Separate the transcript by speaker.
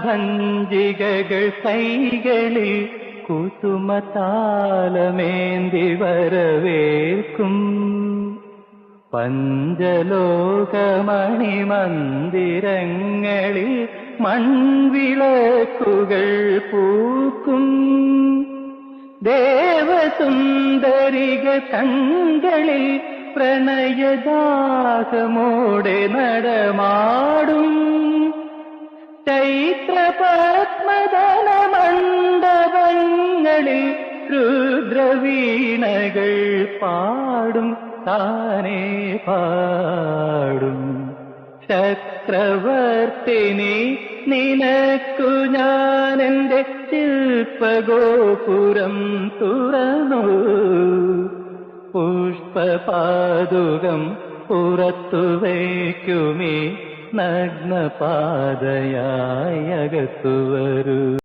Speaker 1: താലഭഞ്ജികകൾ കൈകളിൽ കുസുമതാലമേന്തി വരവേൽക്കും പഞ്ചലോകമണിമന്ദിരങ്ങളിൽ മൺവിളക്കുകൾ പൂക്കും ദേവസുന്ദരികൾ കൺകളിൽ പ്രണയദാഹമോടെ നടമാടും ചൈത്രപത്മദല മണ്ഡപങ്ങളിൽ രുദ്രവീണകൾ പാടും താനേ പാടും ചക്രവർത്തിനി നിനക്കു ഞാനെന്റെ ശില്പഗോപുരം തുറന്നു പുഷ്പപാദുകം പുറത്തു വയ്ക്കുമേ നഗ്നപാതയായി അകത്തു വരൂ.